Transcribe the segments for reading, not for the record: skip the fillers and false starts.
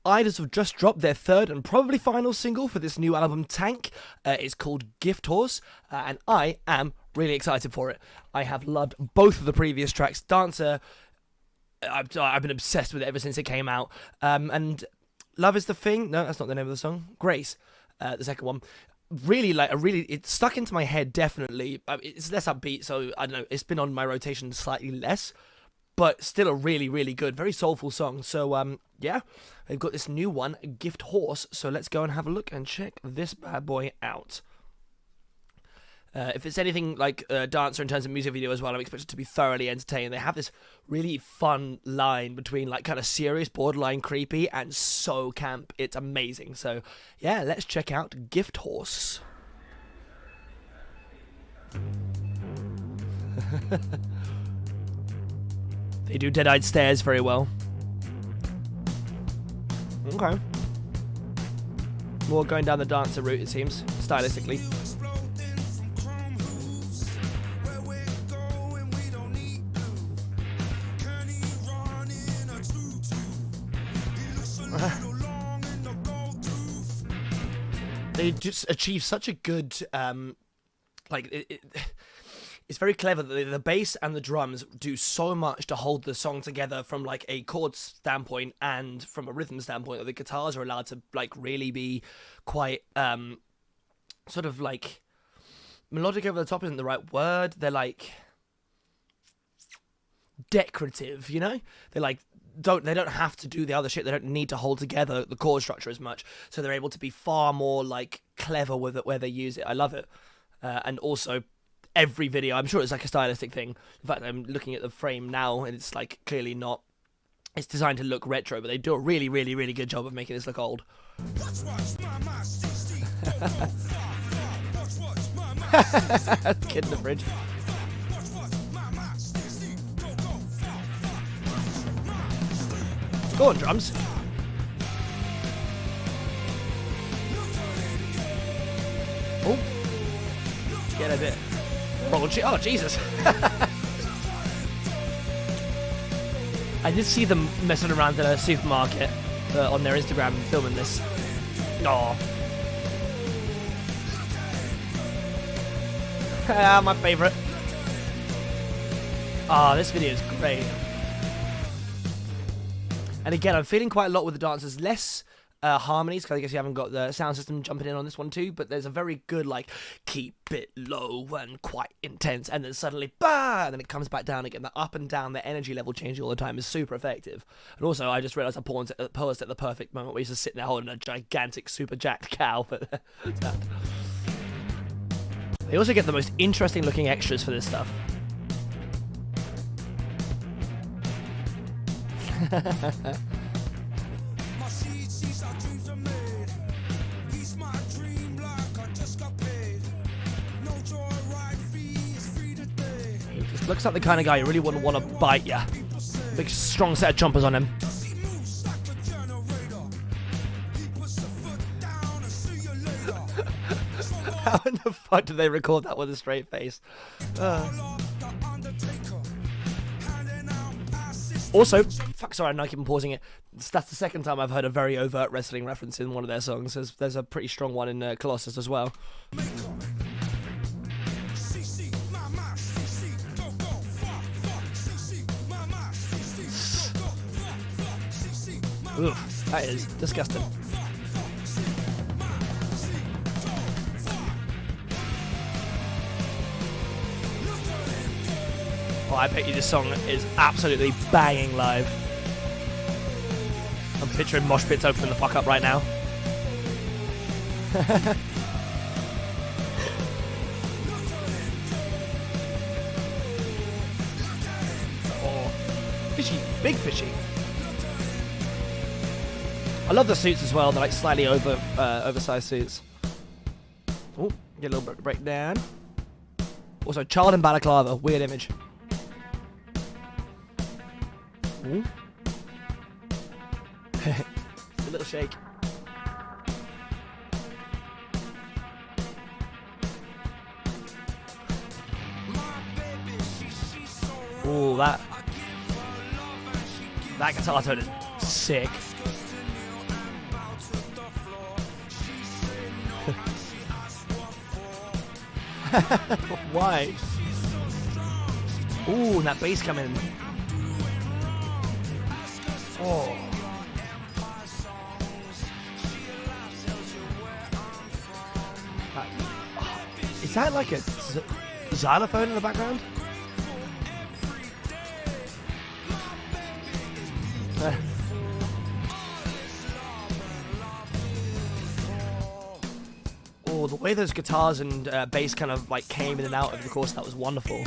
IDLES have just dropped their third and probably final single for this new album, Tank. It's called Gift Horse, and I am really excited for it. I have loved both of the previous tracks. Dancer, I've been obsessed with it ever since it came out. And Love Is The Thing, no, that's not the name of the song. Grace, the second one. Really, it stuck into my head, definitely. It's less upbeat, so I don't know, it's been on my rotation slightly less, but still a really, really good, very soulful song. So, yeah, they've got this new one, Gift Horse, so let's go and have a look and check this bad boy out. If it's anything like Dancer in terms of music video as well, I'm expected to be thoroughly entertaining. They have this really fun line between like kind of serious, borderline creepy, and so camp. It's amazing. So yeah, let's check out Gift Horse. They do Dead-Eyed Stares very well. Okay. More going down the Dancer route, it seems, stylistically. They just achieve such a good, it's very clever that the bass and the drums do so much to hold the song together from like a chord standpoint and from a rhythm standpoint. The guitars are allowed to like really be quite sort of like melodic over the top isn't the right word. They're like decorative, you know? They're like they don't have to do the other shit. They don't need to hold together the chord structure as much, so they're able to be far more like clever with it where they use it. I love it. And also every video, I'm sure it's like a stylistic thing. In fact, I'm looking at the frame now and it's like clearly not, it's designed to look retro, but they do a really, really, really good job of making this look old. Kid in the fridge. Go on, drums. Oh. Get a bit raunchy. Oh, Jesus. I did see them messing around at a supermarket on their Instagram filming this. Oh. My favourite. Ah, this video is great. And again, I'm feeling quite a lot with the dancers. Less harmonies, because I guess you haven't got the sound system jumping in on this one too, but there's a very good, like, keep it low and quite intense, and then suddenly, bah, and then it comes back down again. The up and down, the energy level changing all the time is super effective. And also, I just realised I paused at the perfect moment where he's just sitting there holding a gigantic, super jacked cow. But they also get the most interesting looking extras for this stuff. He just looks like the kind of guy you really wouldn't want to bite ya. Big strong set of chompers on him. How in the fuck did they record that with a straight face? Also, fuck, sorry, I keep on pausing it. That's the second time I've heard a very overt wrestling reference in one of their songs. There's a pretty strong one in Colossus as well. Oof, that is disgusting. Oh, I bet you this song is absolutely banging live. I'm picturing mosh pits opening the fuck up right now. Oh, fishy, big fishy. I love the suits as well. They're like slightly oversized suits. Oh, get a little bit of breakdown. Also, child in balaclava, weird image. Ooh. A little shake. Ooh, that guitar tone is sick. Why? Ooh, and that bass coming. Oh. Is that like a xylophone in the background? Oh, the way those guitars and bass kind of like came in and out over the course, that was wonderful.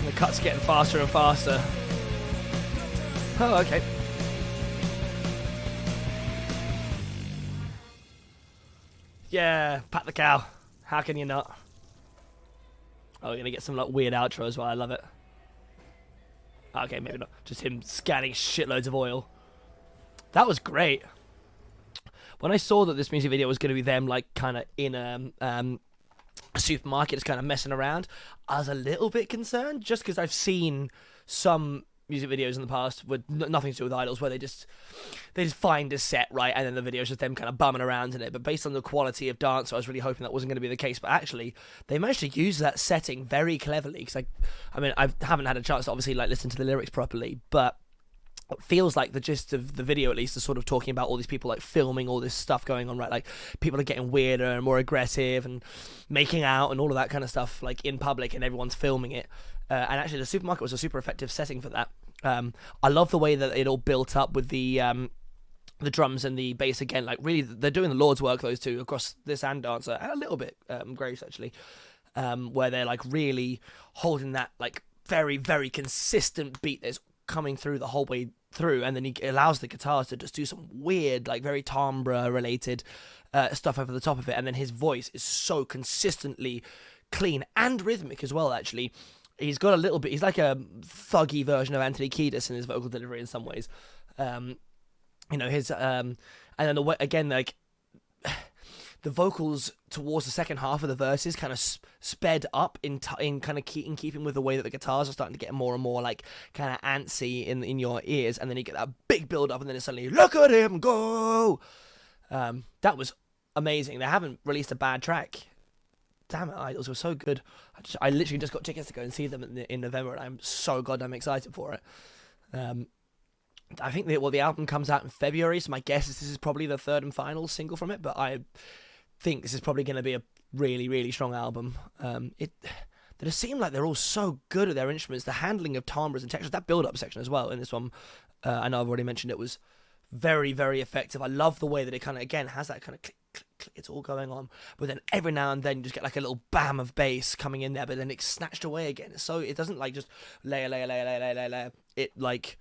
The cut's getting faster and faster. Oh, okay. Yeah, pat the cow. How can you not? Oh, we're gonna get some like weird outro as well. I love it. Okay, maybe not. Just him scanning shitloads of oil. That was great. When I saw that this music video was gonna be them like kind of in a supermarket, just kind of messing around, I was a little bit concerned, just because I've seen some music videos in the past with nothing to do with idols, where they just find a set, right, and then the video is just them kind of bumming around in it. But based on the quality of dance, I was really hoping that wasn't going to be the case. But actually, they managed to use that setting very cleverly. Because I mean, I haven't had a chance to obviously like listen to the lyrics properly, but it feels like the gist of the video, at least, is sort of talking about all these people like filming all this stuff going on, right? Like people are getting weirder and more aggressive and making out and all of that kind of stuff, like in public, and everyone's filming it. And actually, the supermarket was a super effective setting for that. I love the way that it all built up with the drums and the bass again. Like really, they're doing the Lord's work, those two, across this and Dancer, and a little bit Grace actually, where they're like really holding that like very, very consistent beat that's coming through the whole way through, and then he allows the guitars to just do some weird, like very timbre related stuff over the top of it, and then his voice is so consistently clean and rhythmic as well. Actually, he's got a little bit, he's like a thuggy version of Anthony Kiedis in his vocal delivery in some ways. You know, his and then the way, again, like the vocals towards the second half of the verses kind of sped up in kind of in keeping with the way that the guitars are starting to get more and more like kind of antsy in your ears, and then you get that big build up, and then it's suddenly look at him go. That was amazing. They haven't released a bad track. Damn it, Idols were so good. I literally just got tickets to go and see them in November, and I'm so goddamn excited for it. I think the album comes out in February, so my guess is this is probably the third and final single from it, but I think this is probably going to be a really, really strong album. They just seem like they're all so good at their instruments. The handling of timbres and textures, that build-up section as well in this one, I know I've already mentioned it, was very, very effective. I love the way that it kind of, again, has that kind of click, click, click, it's all going on, but then every now and then you just get like a little bam of bass coming in there, but then it's snatched away again. So it doesn't like just layer. It like,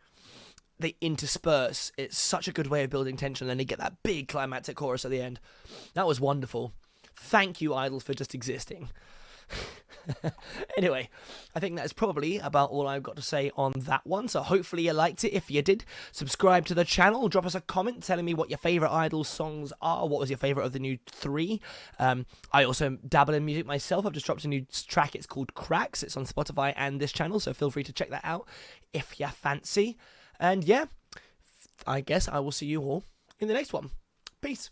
they intersperse. It's such a good way of building tension, and then you get that big climactic chorus at the end. That was wonderful. Thank you, Idols, for just existing. Anyway, I think that's probably about all I've got to say on that one. So hopefully you liked it. If you did, subscribe to the channel. Drop us a comment telling me what your favourite Idols songs are. What was your favourite of the new 3? I also dabble in music myself. I've just dropped a new track. It's called Cracks. It's on Spotify and this channel, so feel free to check that out if you fancy. And yeah, I guess I will see you all in the next one. Peace.